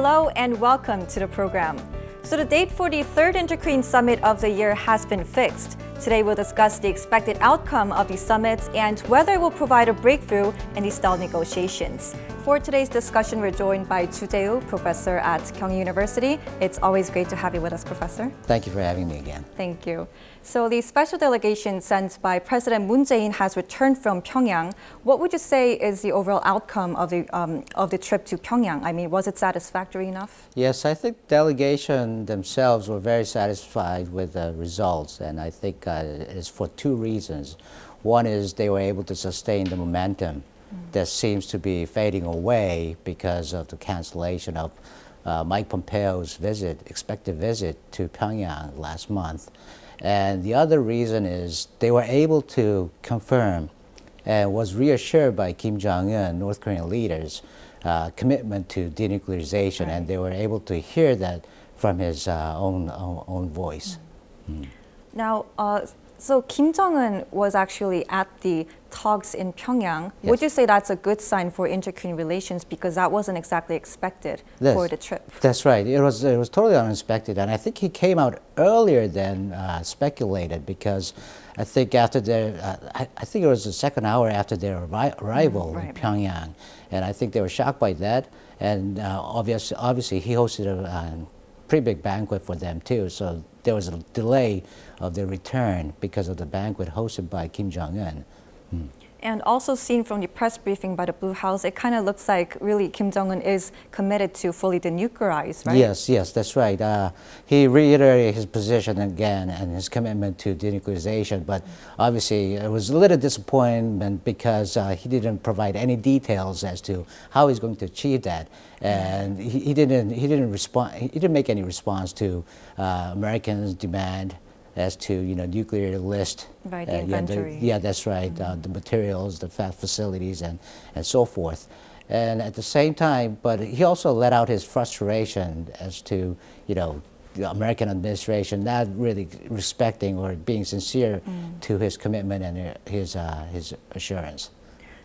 Hello and welcome to the program. So the date for the third Inter-Korean Summit of the year has been fixed. Today we'll discuss the expected outcome of the summit and whether it will provide a breakthrough in the stalled negotiations. For today's discussion, we're joined by Choo Jae-woo, professor at Kyung Hee University. It's always great to have you with us, Professor. Thank you for having me again. Thank you. So the special delegation sent by President Moon Jae-in has returned from Pyongyang. What would you say is the overall outcome of the trip to Pyongyang? I mean, was it satisfactory enough? Yes, I think delegation themselves were very satisfied with the results, and I think it is for two reasons. One is they were able to sustain the momentum that seems to be fading away because of the cancellation of Mike Pompeo's expected visit to Pyongyang last month. And the other reason is they were able to confirm and was reassured by Kim Jong-un, North Korean leaders, commitment to denuclearization, and they were able to hear that from his own voice. Now, so Kim Jong-un was actually at the talks in Pyongyang. Yes. Would you say that's a good sign for inter-Korean relations, because that wasn't exactly expected for the trip? That's right. It was totally unexpected, and I think he came out earlier than speculated, because I think after I think it was the second hour after their arrival in Pyongyang, and I think they were shocked by that. And obviously he hosted a pretty big banquet for them too, so there was a delay of their return because of the banquet hosted by Kim Jong-un. And also seen from the press briefing by the Blue House, it kind of looks like really Kim Jong-un is committed to fully denuclearize, right? Yes, that's right. He reiterated his position again and his commitment to denuclearization, but obviously it was a little disappointment because he didn't provide any details as to how he's going to achieve that, and he didn't respond. He didn't make any response to Americans' demand as to nuclear list, right, the inventory. That's right. The materials, the facilities, and so forth. And at the same time, but he also let out his frustration as to the American administration not really respecting or being sincere to his commitment and his assurance.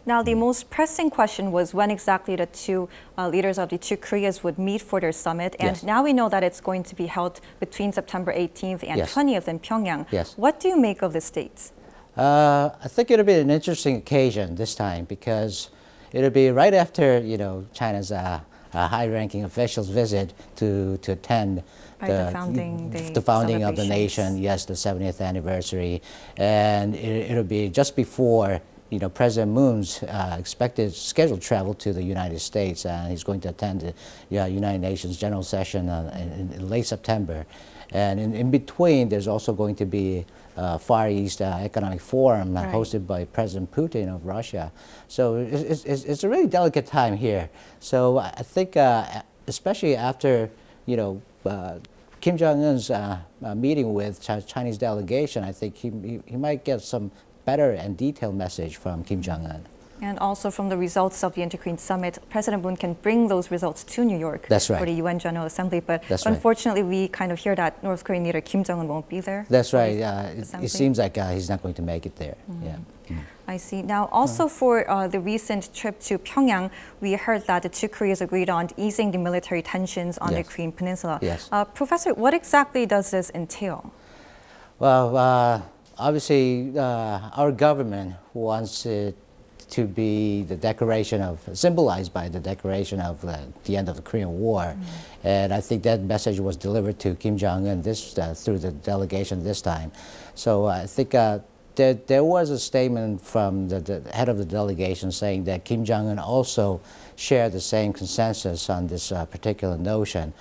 Now, the most pressing question was when exactly the two leaders of the two Koreas would meet for their summit. And now we know that it's going to be held between September 18th and 20th in Pyongyang. Yes. What do you make of this date? I think it'll be an interesting occasion this time, because it'll be right after China's high-ranking officials' visit to attend the founding of the nation. Yes, the 70th anniversary, and it'll be just before President Moon's scheduled travel to the United States, and he's going to attend the United Nations General Session in late September. And in between, there's also going to be a Far East Economic Forum hosted by President Putin of Russia. So it's a really delicate time here. So I think, especially after Kim Jong-un's meeting with Chinese delegation, I think he might get some better and detailed message from Kim Jong-un. And also from the results of the Inter-Korean Summit, President Moon can bring those results to New York for the UN General Assembly. But unfortunately, we kind of hear that North Korean leader Kim Jong-un won't be there. That's right. It seems like he's not going to make it there. I see. Now, also for the recent trip to Pyongyang, we heard that the two Koreas agreed on easing the military tensions on the Korean Peninsula. Professor, what exactly does this entail? Well, obviously, our government wants it to be the declaration symbolized by the declaration of the end of the Korean War. And I think that message was delivered to Kim Jong-un through the delegation this time. So I think there was a statement from the head of the delegation saying that Kim Jong-un also shared the same consensus on this particular notion.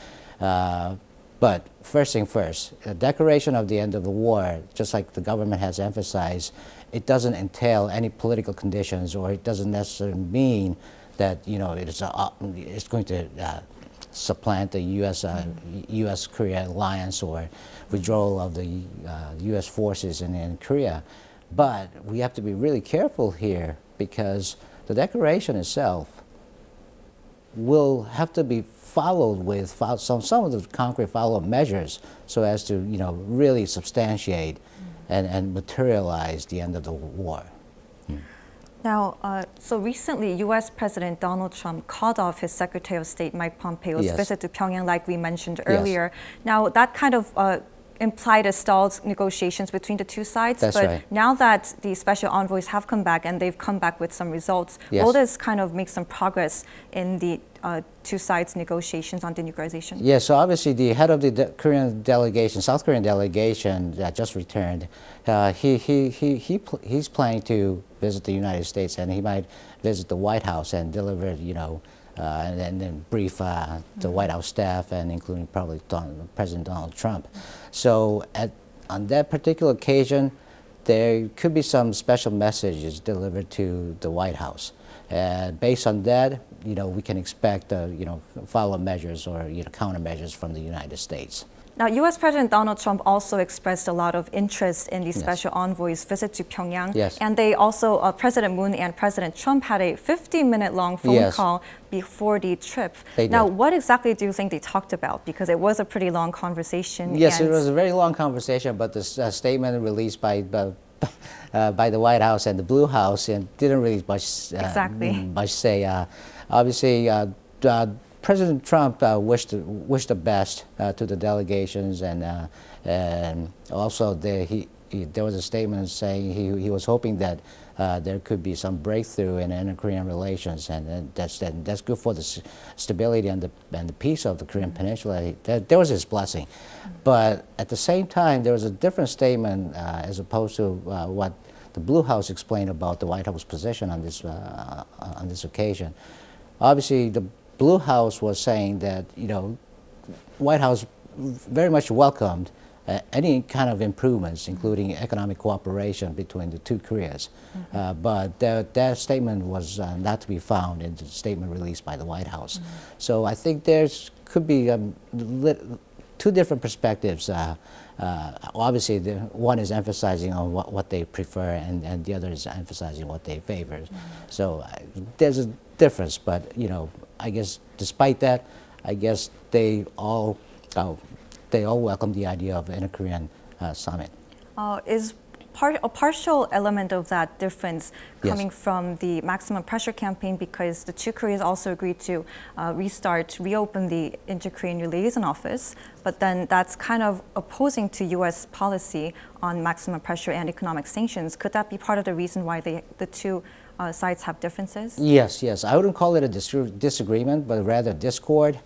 But first thing first, the declaration of the end of the war, just like the government has emphasized, it doesn't entail any political conditions, or it doesn't necessarily mean that it's going to supplant the U.S.-Korea alliance or withdrawal of the U.S. forces in Korea. But we have to be really careful here, because the declaration itself will have to be followed with some of the concrete follow-up measures, so as to really substantiate and materialize the end of the war. Now, So recently, U.S. President Donald Trump called off his Secretary of State Mike Pompeo's visit to Pyongyang, like we mentioned earlier. Now, that kind of implied a stalled negotiations between the two sides. That's but right. now that the special envoys have come back and they've come back with some results, will this kind of make some progress in the two sides' negotiations on denuclearization? Yeah, so obviously the head of the Korean delegation, South Korean delegation that just returned, he's planning to visit the United States, and he might visit the White House and deliver, and then brief the White House staff, and including probably President Donald Trump. So on that particular occasion, there could be some special messages delivered to the White House. Based on that, we can expect, follow-up measures or countermeasures from the United States. Now, U.S. President Donald Trump also expressed a lot of interest in the special envoy's visit to Pyongyang. Yes. And they also, President Moon and President Trump had a 50-minute-long phone call before the trip. Now, what exactly do you think they talked about? Because it was a pretty long conversation. Yes, it was a very long conversation, but the statement released by the White House and the Blue House and didn't really much say. Obviously, President Trump wished the best to the delegations, and also there was a statement saying he was hoping that there could be some breakthrough in inter-Korean relations, and that's good for the stability and the peace of the Korean Peninsula. There was his blessing, but at the same time there was a different statement as opposed to what the Blue House explained about the White House position on this occasion. Obviously, the Blue House was saying that White House very much welcomed any kind of improvements, including economic cooperation between the two Koreas. But that statement was not to be found in the statement released by the White House. So I think there could be two different perspectives. Obviously, one is emphasizing on what they prefer, and the other is emphasizing what they favor. So there's a difference, but I guess despite that, I guess they all welcome the idea of an inter-Korean summit. Is a partial element of that difference coming from the maximum pressure campaign, because the two Koreas also agreed to reopen the Inter-Korean Liaison Office, but then that's kind of opposing to U.S. policy on maximum pressure and economic sanctions. Could that be part of the reason why the two sides have differences? Yes. I wouldn't call it a disagreement, but rather discord,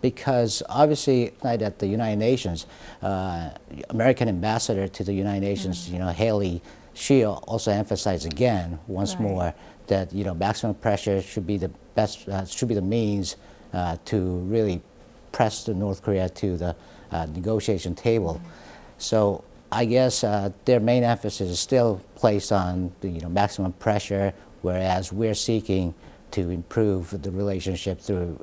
because obviously at the United Nations, American ambassador to the United Nations, Haley, she also emphasized again once more that maximum pressure should be the best, should be the means to really press the North Korea to the negotiation table. So I guess their main emphasis is still placed on the maximum pressure, whereas we're seeking to improve the relationship through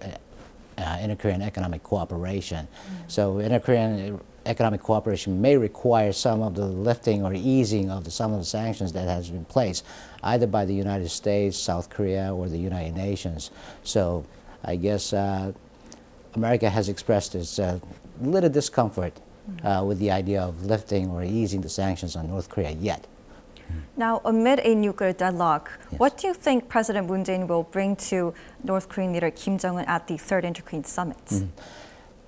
inter-Korean economic cooperation. So inter-Korean economic cooperation may require some of the lifting or easing of some of the sanctions that has been placed, either by the United States, South Korea, or the United Nations. So I guess America has expressed its little discomfort with the idea of lifting or easing the sanctions on North Korea yet. Now, amid a nuclear deadlock, what do you think President Moon Jae-in will bring to North Korean leader Kim Jong-un at the third Inter-Korean Summit?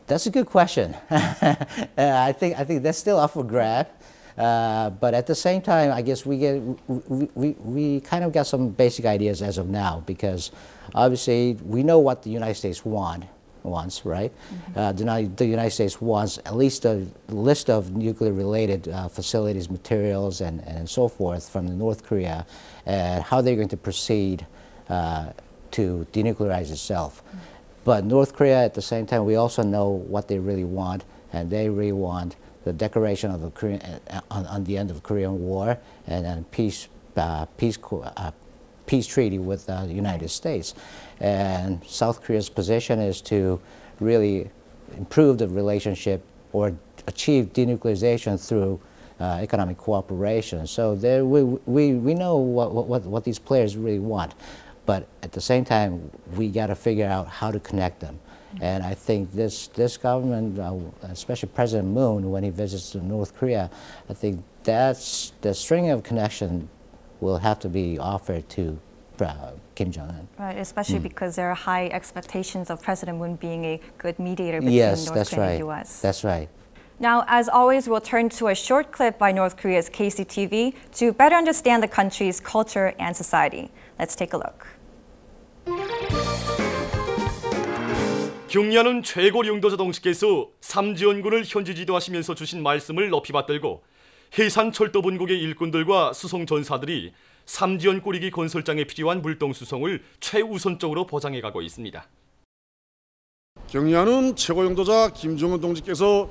That's a good question. I think that's still up for grab. But at the same time, I guess we kind of got some basic ideas as of now, because obviously we know what the United States wants, right? The United States wants at least a list of nuclear-related facilities, materials, and so forth from the North Korea, and how they're going to proceed to denuclearize itself. But North Korea, at the same time, we also know what they really want, and they really want the declaration of the Korean on the end of the Korean War, and then peace treaty with the United States. And South Korea's position is to really improve the relationship or achieve denuclearization through economic cooperation. So there we know what these players really want, but at the same time we got to figure out how to connect them. And I think this government, especially President Moon, when he visits North Korea, I think that's the string of connection will have to be offered to Kim Jong-un. Right, especially because there are high expectations of President Moon being a good mediator between Yes, North that's Korea right. and the U.S. That's right. Now, as always, we'll turn to a short clip by North Korea's KCTV to better understand the country's culture and society. Let's take a look. 경리하는 최고 영도자 동지께서 삼지연군을 현지 지도하시면서 주신 말씀을 높이 받들고 해산철도본국의 일꾼들과 수송전사들이 삼지연 꾸리기 건설장에 필요한 물동수송을 최우선적으로 보장해가고 있습니다. 경리하는 최고 영도자 김정은 동지께서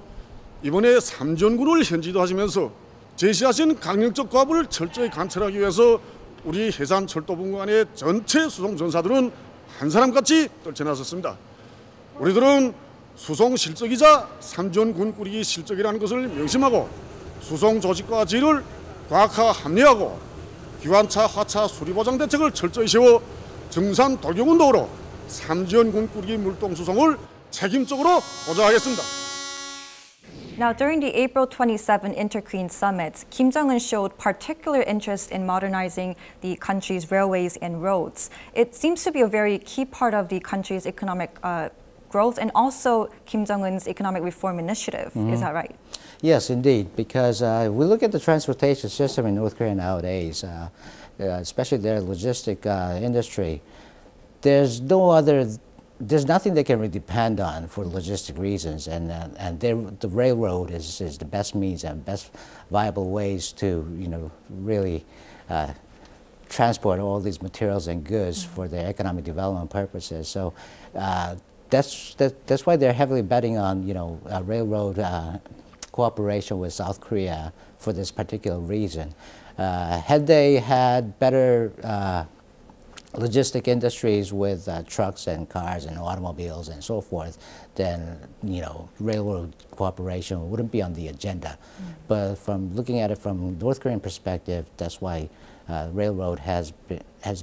이번에 삼지연군을 현지도하시면서 제시하신 강력적 과부를 철저히 관철하기 위해서 우리 해산철도본국 안의 전체 수송전사들은 한 사람같이 떨쳐나섰습니다. 우리들은 수송 실적이자 삼지연군 꾸리기 실적이라는 것을 명심하고 수송 조직과 지휘를 과학화 합리화하고 기관차, 화차, 수리보장 대책을 철저히 세워 정산 돌격운동으로 삼지연군 꾸리기 물동수송을 책임적으로 보장하겠습니다. Now, during the April 27 Inter-Korean Summit, Kim Jong-un showed particular interest in modernizing the country's railways and roads. It seems to be a very key part of the country's economic growth and also Kim Jong-un's economic reform initiative. Is that right? Yes, indeed, because we look at the transportation system in North Korea nowadays, especially their logistic industry. There's nothing they can really depend on for logistic reasons, and the railroad is the best means and best viable ways to really transport all these materials and goods for their economic development purposes. So that's why they're heavily betting on railroad cooperation with South Korea for this particular reason. Had they had better logistic industries with trucks and cars and automobiles and so forth, then railroad cooperation wouldn't be on the agenda. But from looking at it from North Korean perspective, that's why railroad has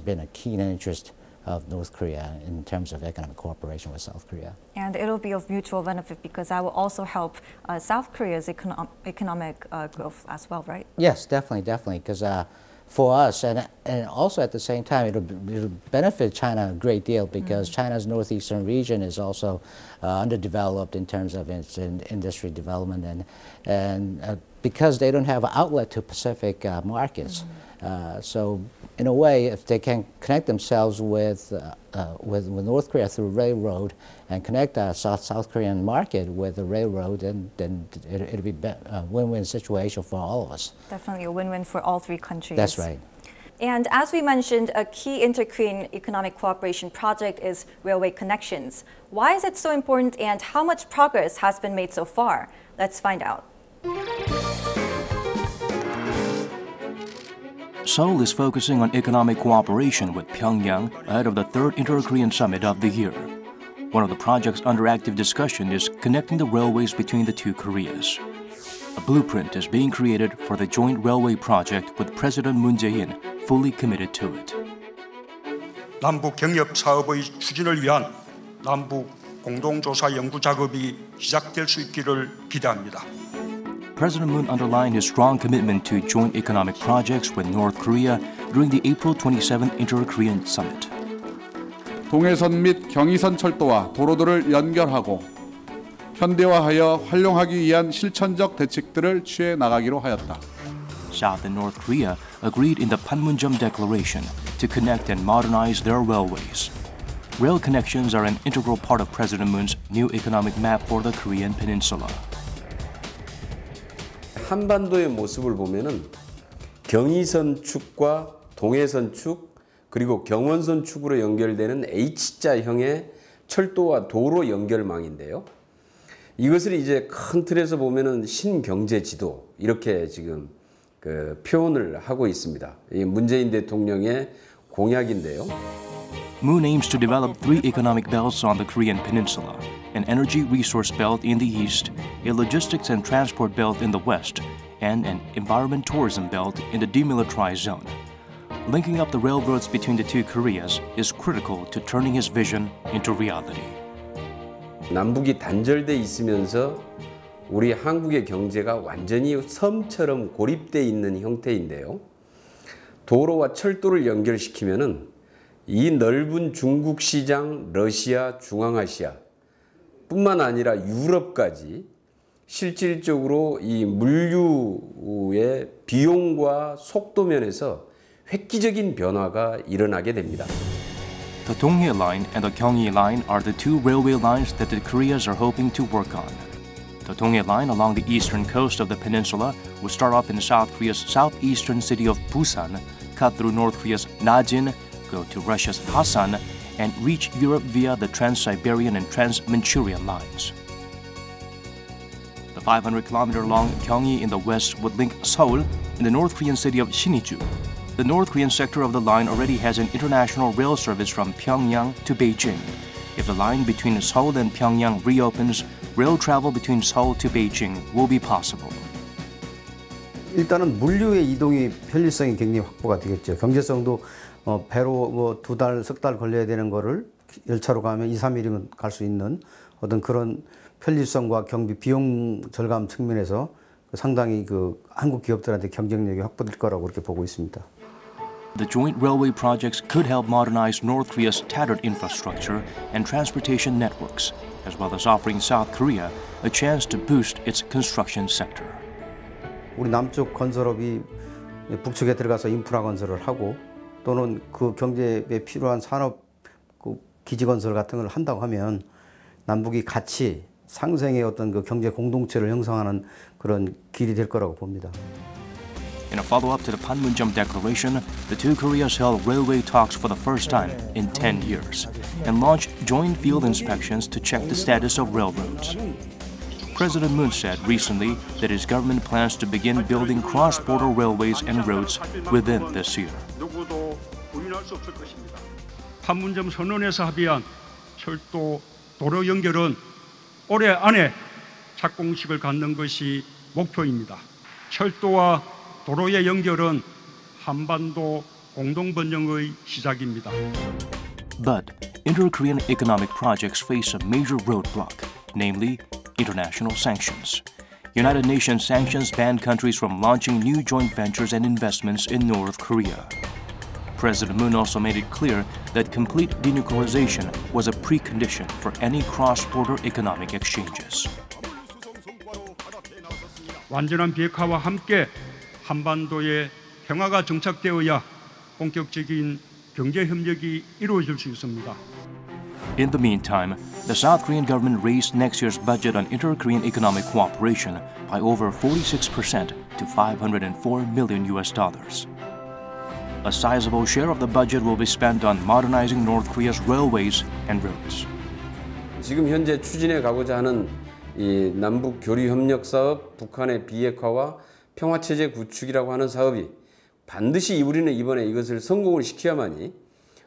been a keen interest of North Korea in terms of economic cooperation with South Korea. And it'll be of mutual benefit because that will also help South Korea's economic growth as well, right? Yes, definitely, because for us, and also at the same time, it'll benefit China a great deal because China's northeastern region is also underdeveloped in terms of its industry development, and because they don't have an outlet to Pacific markets. So in a way, if they can connect themselves with North Korea through railroad and connect the South Korean market with the railroad, then it'll be a win-win situation for all of us. Definitely a win-win for all three countries. That's right. And as we mentioned, a key inter-Korean economic cooperation project is railway connections. Why is it so important and how much progress has been made so far? Let's find out. Seoul is focusing on economic cooperation with Pyongyang ahead of the third Inter-Korean Summit of the year. One of the projects under active discussion is connecting the railways between the two Koreas. A blueprint is being created for the joint railway project with President Moon Jae-in fully committed to it. 남북 경협 사업의 추진을 위한 남북 공동조사 연구 작업이 시작될 수 있기를 기대합니다. President Moon underlined his strong commitment to joint economic projects with North Korea during the April 27th Inter-Korean Summit. 동해선 및 경의선 철도와 도로들을 연결하고 현대화하여 활용하기 위한 실천적 대책들을 취해 나가기로 하였다. South and North Korea agreed in the Panmunjom Declaration to connect and modernize their railways. Rail connections are an integral part of President Moon's new economic map for the Korean peninsula. 한반도의 모습을 보면은 경의선 축과 동해선 축 그리고 경원선 축으로 연결되는 H자형의 철도와 도로 연결망인데요. 이것을 이제 큰 틀에서 보면은 신경제 지도 이렇게 지금 표현을 하고 있습니다. 이 문재인 대통령의 공약인데요. Moon aims to develop 3 economic belts on the Korean peninsula, an energy resource belt in the east, a logistics and transport belt in the west, and an environment tourism belt in the demilitarized zone. Linking up the railroads between the two Koreas is critical to turning his vision into reality. 남북이 단절돼 있으면서 우리 한국의 경제가 완전히 섬처럼 고립돼 있는 형태인데요. 도로와 철도를 연결시키면은 이 넓은 중국 시장, 러시아, 중앙아시아 뿐만 아니라 유럽까지 실질적으로 이 물류의 비용과 속도 면에서 획기적인 변화가 일어나게 됩니다. The Donghae Line and the Kyung Hee Line are the two railway lines that the Koreas are hoping to work on. The Donghae Line along the eastern coast of the peninsula will start off in South Korea's southeastern city of Busan, cut through North Korea's Najin, go to Russia's Hasan, and reach Europe via the Trans-Siberian and Trans-Manchurian lines. The 500-kilometer-long Kyung-hee in the west would link Seoul and the North Korean city of Siniju. The North Korean sector of the line already has an international rail service from Pyongyang to Beijing. If the line between Seoul and Pyongyang reopens, rail travel between Seoul to Beijing will be possible. 일단은 물류의 이동이 편리성이 굉장히 확보가 되겠죠. 경제성도 배로 뭐 2달, 석 달 걸려야 되는 거를 열차로 가면 2, 3일이면 갈 수 있는 어떤 그런 편리성과 경비 비용 절감 측면에서 상당히 그 한국 기업들한테 경쟁력이 확보될 거라고 그렇게 보고 있습니다. The joint railway projects could help modernize North Korea's tattered infrastructure and transportation networks, as well as offering South Korea a chance to boost its construction sector. 우리 남쪽 건설업이 북측에 들어가서 인프라 건설을 하고 또는 그 경제에 필요한 산업 그 기지 건설 같은 걸 한다고 하면 남북이 같이 상생의 어떤 그 경제 공동체를 형성하는 그런 길이 될 거라고 봅니다. In a follow-up to the Panmunjom Declaration, the two Koreas held railway talks for the first time in 10 years and launched joint field inspections to check the status of railroads. President Moon said recently that his government plans to begin building cross-border railways and roads within this year. 판문점 선언에서 합의한 철도 도로 연결은 올해 안에 착공식을 갖는 것이 목표입니다. 철도와 도로의 연결은 한반도 공동 번영의 시작입니다. But inter-Korean economic projects face a major roadblock, namely international sanctions. United Nations sanctions ban countries from launching new joint ventures and investments in North Korea. President Moon also made it clear that complete denuclearization was a precondition for any cross-border economic exchanges. 완전한 비핵화와 함께 한반도에 평화가 정착되어야 본격적인 경제 협력이 이루어질 수 있습니다. In the meantime, the South Korean government raised next year's budget on inter-Korean economic cooperation by over 46% to $504 million. A sizable share of the budget will be spent on modernizing North Korea's railways and roads. 지금 현재 추진해 가고자 하는 이 남북 교류 협력 사업, 북한의 비핵화와 평화 체제 구축이라고 하는 사업이 반드시 우리는 이번에 이것을 성공을 시켜야만이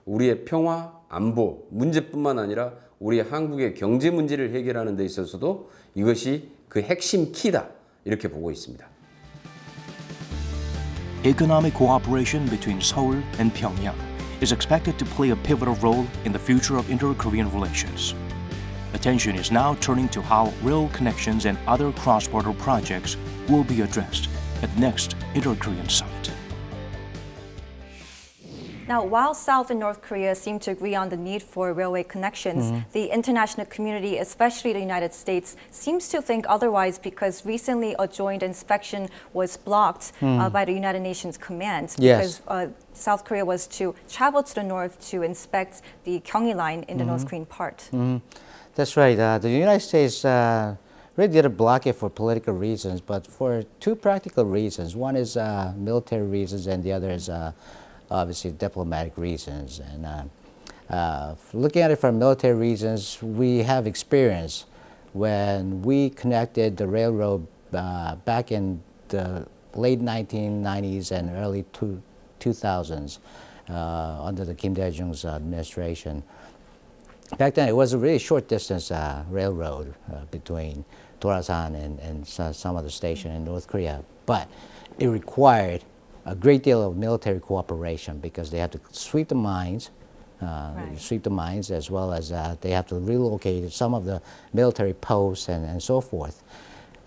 우리의 평화, 안보 문제뿐만 아니라 우리 한국의 경제 문제를 해결하는 데 있어서도 이것이 그 핵심 키다 이렇게 보고 있습니다. Economic cooperation between Seoul and Pyongyang is expected to play a pivotal role in the future of inter-Korean relations. Attention is now turning to how rail connections and other cross-border projects will be addressed at the next Inter-Korean Summit. Now, while South and North Korea seem to agree on the need for railway connections, the international community, especially the United States, seems to think otherwise because recently a joint inspection was blocked by the United Nations command because South Korea was to travel to the north to inspect the Kyung Hee line in the North Korean part. That's right. The United States really didn't block it for political reasons, but for two practical reasons. One is military reasons, and the other is obviously diplomatic reasons. And looking at it from military reasons, we have experience when we connected the railroad back in the late 1990s and early 2000s under the Kim Dae-jung's administration. Back then, it was a really short distance railroad between Torasan and some other station in North Korea, but it required a great deal of military cooperation because they had to sweep the mines, as well as they have to relocate some of the military posts and so forth.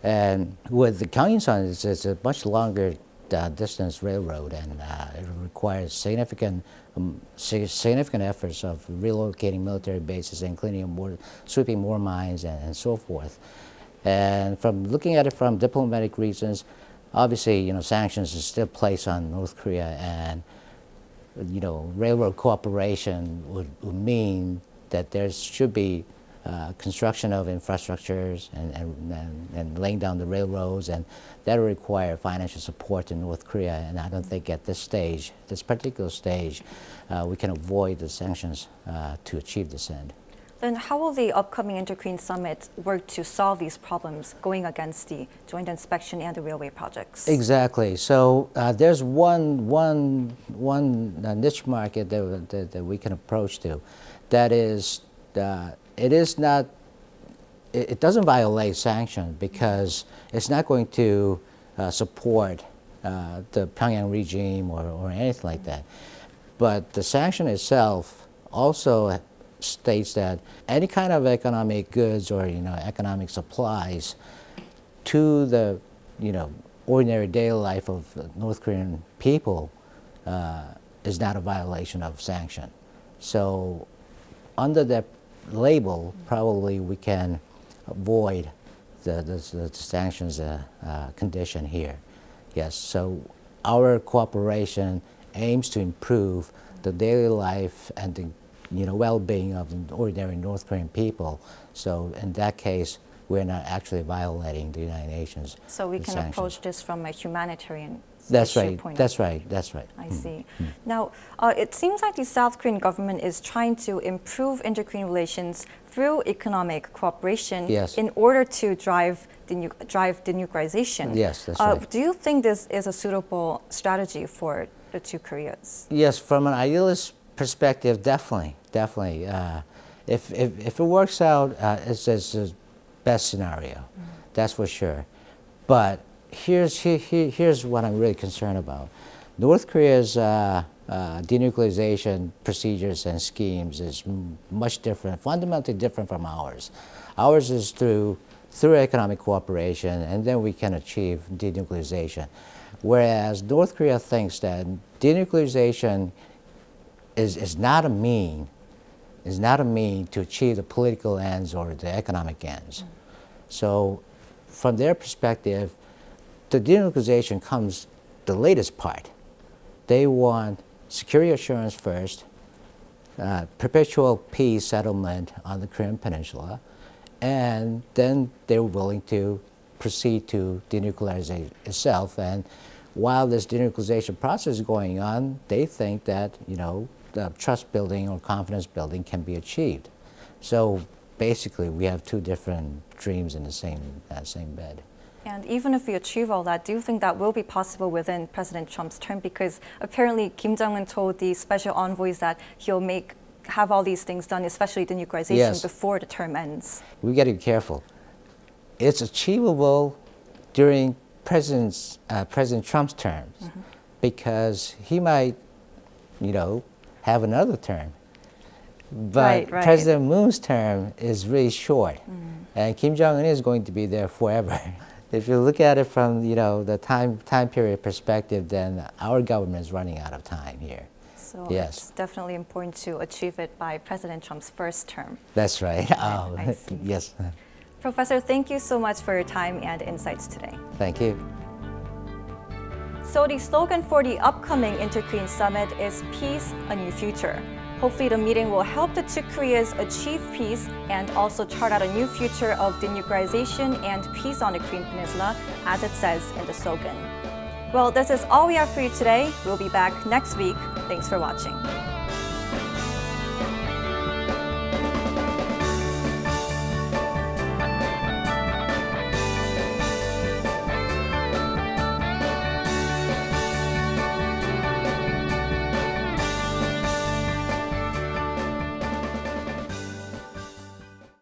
And with the Kyung Hee, it's a much longer distance railroad, and it requires significant efforts of relocating military bases and sweeping more mines and so forth. And from looking at it from diplomatic reasons, obviously, sanctions is still placed on North Korea, and railroad cooperation would mean that there should be construction of infrastructures and laying down the railroads, and that will require financial support to North Korea. And I don't think at this stage, this particular stage, we can avoid the sanctions to achieve this end. Then how will the upcoming Inter-Korean Summit work to solve these problems going against the joint inspection and the railway projects? Exactly. So there's one niche market that we can approach to. That is, it doesn't violate sanctions because it's not going to support the Pyongyang regime or anything like that. But the sanction itself also states that any kind of economic goods or economic supplies to the ordinary daily life of North Korean people is not a violation of sanction. So under that label, probably we can avoid the sanctions condition here. Yes. So our cooperation aims to improve the daily life and the well-being of the ordinary North Korean people. So in that case, we're not actually violating the United Nations. So we can sanctions. approach this from a humanitarian That's right. point. That's right. That's right. I see. Now, it seems like the South Korean government is trying to improve inter-Korean relations through economic cooperation in order to drive denuclearization. Yes, that's right. Do you think this is a suitable strategy for the two Koreas? Yes, from an idealist perspective, definitely. If it works out, it's the best scenario. That's for sure. But here's what I'm really concerned about. North Korea's denuclearization procedures and schemes is much different, fundamentally different from ours. Ours is through economic cooperation, and then we can achieve denuclearization. Whereas North Korea thinks that denuclearization is not a mean to achieve the political ends or the economic ends. So from their perspective, the denuclearization comes the latest part. They want security assurance first, perpetual peace settlement on the Korean Peninsula, and then they're willing to proceed to denuclearization itself. And while this denuclearization process is going on, they think that the trust building or confidence building can be achieved. So basically, we have two different dreams in the same bed. And even if we achieve all that, do you think that will be possible within President Trump's term? Because apparently Kim Jong-un told the special envoys that he'll have all these things done, especially denuclearization, before the term ends. We got to be careful. It's achievable during President Trump's terms, because he might, have another term. But President Moon's term is really short, and Kim Jong-un is going to be there forever. If you look at it from the time period perspective, then our government is running out of time here. So it's definitely important to achieve it by President Trump's first term. That's right. I see. Yes. Professor, thank you so much for your time and insights today. Thank you. So the slogan for the upcoming Inter-Korean Summit is Peace, a New Future. Hopefully the meeting will help the two Koreas achieve peace and also chart out a new future of denuclearization and peace on the Korean Peninsula, as it says in the slogan. Well, this is all we have for you today. We'll be back next week. Thanks for watching.